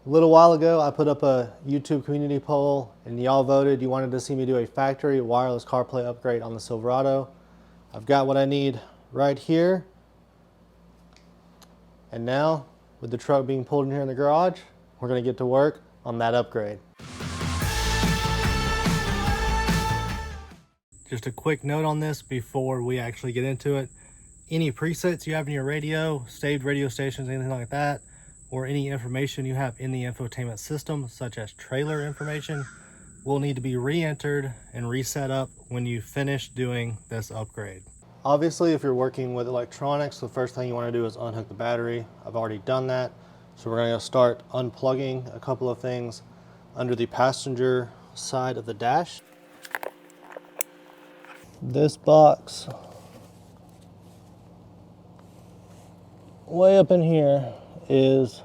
A little while ago, I put up a YouTube community poll and y'all voted. You wanted to see me do a factory wireless CarPlay upgrade on the Silverado. I've got what I need right here. And now, with the truck being pulled in here in the garage, we're gonna get to work on that upgrade. Just a quick note on this before we actually get into it. Any presets you have in your radio, saved radio stations, anything like that, or any information you have in the infotainment system, such as trailer information, will need to be re-entered and reset up when you finish doing this upgrade. Obviously, if you're working with electronics, the first thing you want to do is unhook the battery. I've already done that. So we're going to start unplugging a couple of things under the passenger side of the dash. This box way up in here is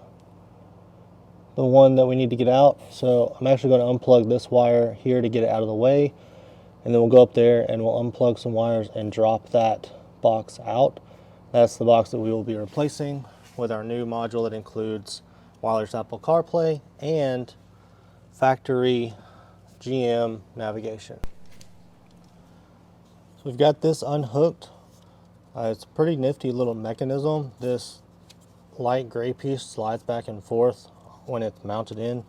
the one that we need to get out. So I'm actually going to unplug this wire here to get it out of the way, and then we'll go up there and we'll unplug some wires and drop that box out. That's the box that we will be replacing with our new module that includes wireless Apple CarPlay and factory GM navigation. So we've got this unhooked. It's a pretty nifty little mechanism. This light gray piece slides back and forth when it's mounted in.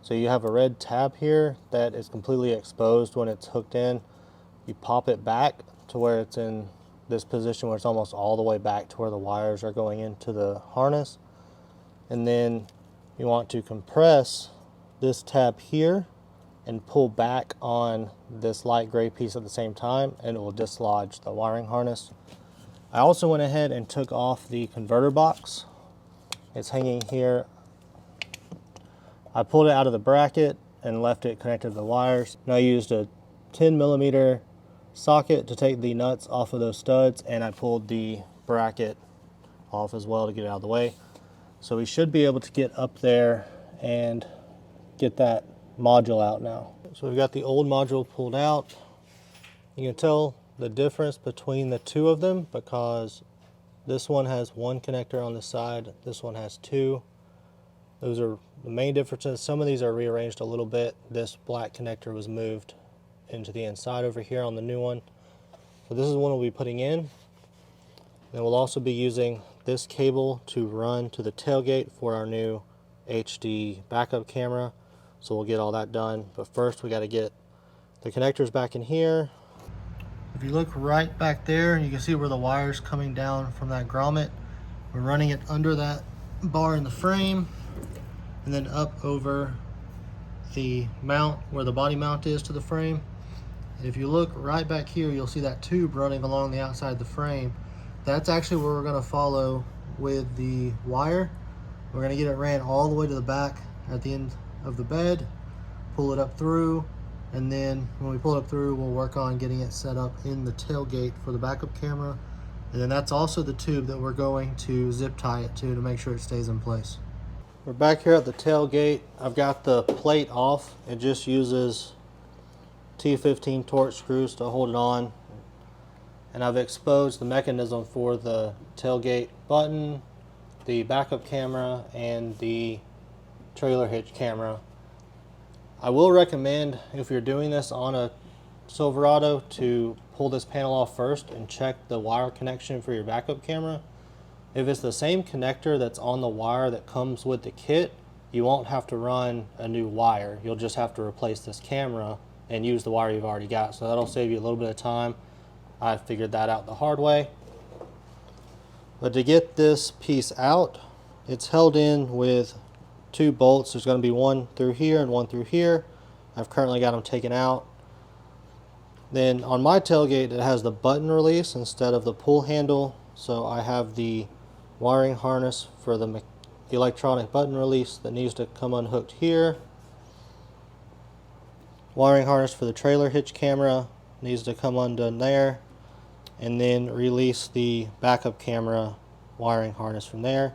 So you have a red tab here that is completely exposed when it's hooked in. You pop it back to where it's in this position where it's almost all the way back to where the wires are going into the harness. And then you want to compress this tab here and pull back on this light gray piece at the same time, and it will dislodge the wiring harness. I also went ahead and took off the converter box. It's hanging here. I pulled it out of the bracket and left it connected to the wires. And I used a 10mm socket to take the nuts off of those studs, and I pulled the bracket off as well to get it out of the way. So we should be able to get up there and get that module out now. So we've got the old module pulled out. You can tell the difference between the two of them because this one has one connector on the side, this one has two. Those are the main differences. Some of these are rearranged a little bit. This black connector was moved into the inside over here on the new one. So this is one we'll be putting in. And we'll also be using this cable to run to the tailgate for our new HD backup camera. So we'll get all that done. But first we got to get the connectors back in here. If you look right back there, you can see where the wire's coming down from that grommet. We're running it under that bar in the frame and then up over the mount where the body mount is to the frame. And if you look right back here, you'll see that tube running along the outside of the frame. That's actually where we're going to follow with the wire. We're going to get it ran all the way to the back at the end of the bed, pull it up through, and then when we pull it up through, we'll work on getting it set up in the tailgate for the backup camera. And then that's also the tube that we're going to zip tie it to make sure it stays in place. We're back here at the tailgate. I've got the plate off. It just uses T15 torque screws to hold it on. And I've exposed the mechanism for the tailgate button, the backup camera, and the trailer hitch camera. I will recommend, if you're doing this on a Silverado, to pull this panel off first and check the wire connection for your backup camera. If it's the same connector that's on the wire that comes with the kit, you won't have to run a new wire. You'll just have to replace this camera and use the wire you've already got. So that'll save you a little bit of time. I figured that out the hard way. But to get this piece out, it's held in with two bolts. There's going to be one through here and one through here. I've currently got them taken out. Then on my tailgate, it has the button release instead of the pull handle. So I have the wiring harness for the electronic button release that needs to come unhooked here. Wiring harness for the trailer hitch camera needs to come undone there. And then release the backup camera wiring harness from there.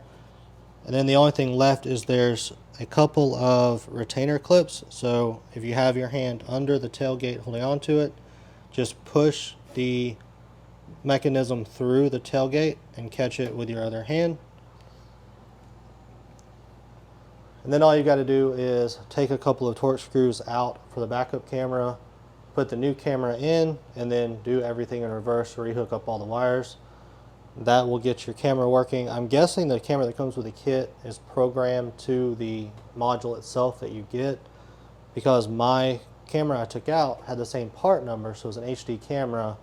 And then the only thing left is there's a couple of retainer clips. So if you have your hand under the tailgate holding onto it, just push the mechanism through the tailgate and catch it with your other hand. And then all you got to do is take a couple of Torx screws out for the backup camera, put the new camera in, and then do everything in reverse, rehook up all the wires. That will get your camera working. I'm guessing the camera that comes with the kit is programmed to the module itself that you get, because my camera I took out had the same part number, so it was an HD camera,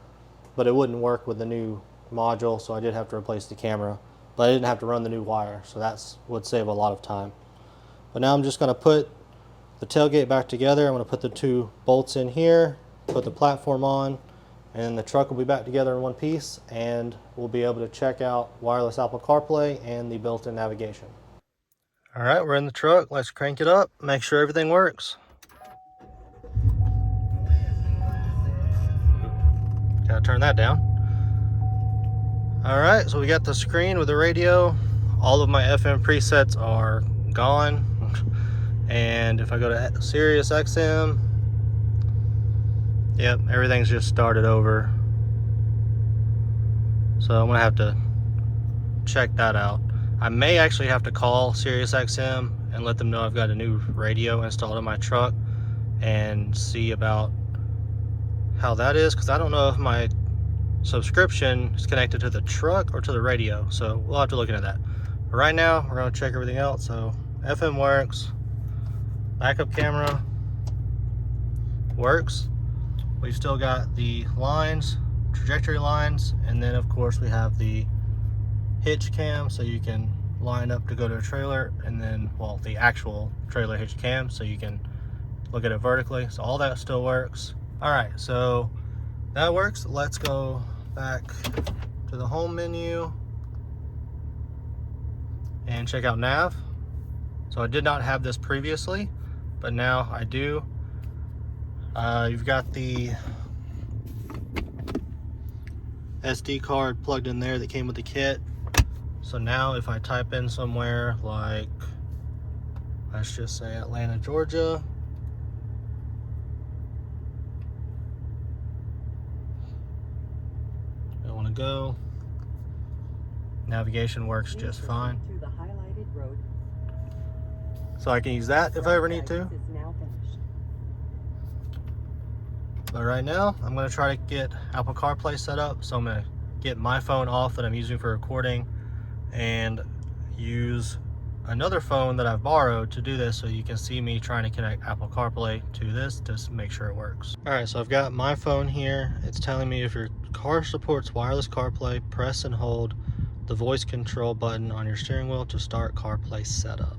but it wouldn't work with the new module, so I did have to replace the camera. But I didn't have to run the new wire, so that would save a lot of time. But now I'm just going to put the tailgate back together. I'm going to put the 2 bolts in here, put the platform on, and the truck will be back together in one piece, and we'll be able to check out wireless Apple CarPlay and the built-in navigation. All right, we're in the truck. Let's crank it up, make sure everything works. Gotta turn that down. All right, so we got the screen with the radio. All of my FM presets are gone. And if I go to Sirius XM, yep, everything's just started over. So I'm gonna have to check that out. I may actually have to call Sirius XM and let them know I've got a new radio installed in my truck and see about how that is, because I don't know if my subscription is connected to the truck or to the radio, so we'll have to look into that. But right now we're going to check everything else. So FM works, backup camera works, we've still got the lines, trajectory lines, and then of course we have the hitch cam, so you can line up to go to a trailer, and then, well, the actual trailer hitch cam, so you can look at it vertically. So all that still works. All right, so that works. Let's go back to the home menu and check out nav. So I did not have this previously, but now I do. You've got the SD card plugged in there that came with the kit. So now if I type in somewhere like, let's just say Atlanta, Georgia, I want to go, navigation works just fine. So I can use that if I ever need to. But right now, I'm going to try to get Apple CarPlay set up. So I'm going to get my phone off that I'm using for recording and use another phone that I've borrowed to do this, so you can see me trying to connect Apple CarPlay to this to make sure it works. All right, so I've got my phone here. It's telling me if your car supports wireless CarPlay, press and hold the voice control button on your steering wheel to start CarPlay setup.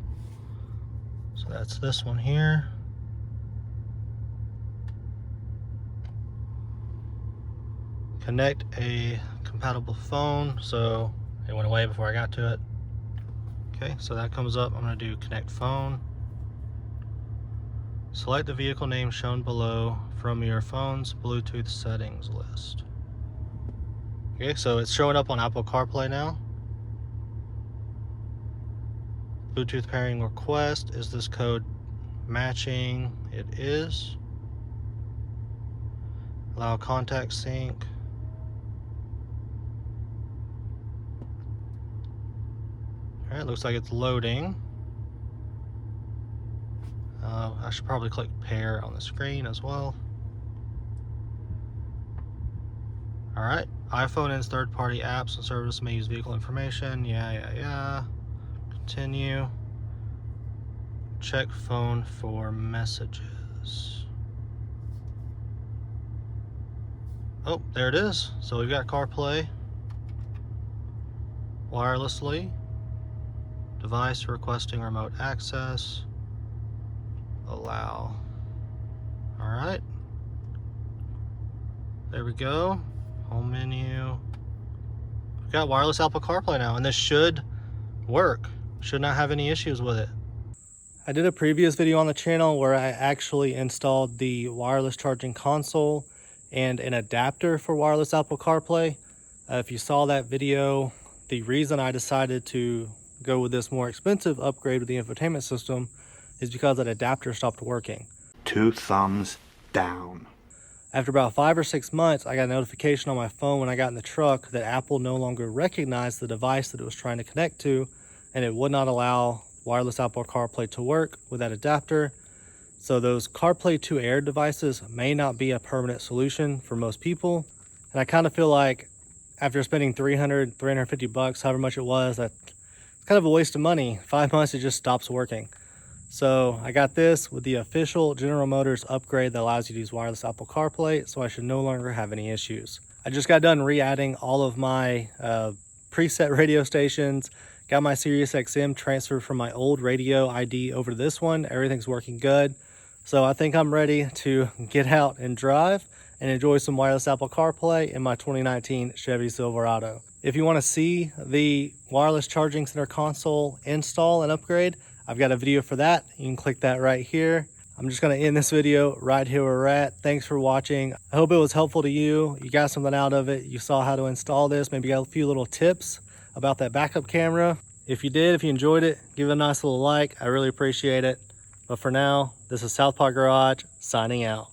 So that's this one here. Connect a compatible phone. So it went away before I got to it. Okay, so that comes up. I'm going to do connect phone. Select the vehicle name shown below from your phone's Bluetooth settings list. Okay, so it's showing up on Apple CarPlay now. Bluetooth pairing request. Is this code matching? It is. Allow contact sync. All right, looks like it's loading. I should probably click pair on the screen as well. All right, iPhone and third-party apps and services may use vehicle information. Yeah. Continue. Check phone for messages. Oh, there it is. So we've got CarPlay wirelessly. Device requesting remote access. Allow. All right. There we go. Home menu. We've got wireless Apple CarPlay now, and this should work. Should not have any issues with it. I did a previous video on the channel where I actually installed the wireless charging console and an adapter for wireless Apple CarPlay. If you saw that video, the reason I decided to go with this more expensive upgrade with the infotainment system is because that adapter stopped working. 2 thumbs down. After about 5 or 6 months, I got a notification on my phone when I got in the truck that Apple no longer recognized the device that it was trying to connect to, and it would not allow wireless Apple CarPlay to work with that adapter. So those CarPlay 2 Air devices may not be a permanent solution for most people. And I kind of feel like after spending $350, however much it was, that's kind of a waste of money. 5 months, it just stops working. So I got this with the official General Motors upgrade that allows you to use wireless Apple CarPlay, so I should no longer have any issues. I just got done re-adding all of my preset radio stations, got my Sirius XM transferred from my old radio ID over to this one. Everything's working good. So I think I'm ready to get out and drive and enjoy some wireless Apple CarPlay in my 2019 Chevy Silverado. If you want to see the wireless charging center console install and upgrade, I've got a video for that. You can click that right here. I'm just going to end this video right here where we're at. Thanks for watching. I hope it was helpful to you. You got something out of it. You saw how to install this. Maybe got a few little tips about that backup camera. If you did, if you enjoyed it, give it a nice little like. I really appreciate it. But for now, this is Southpaw Garage signing out.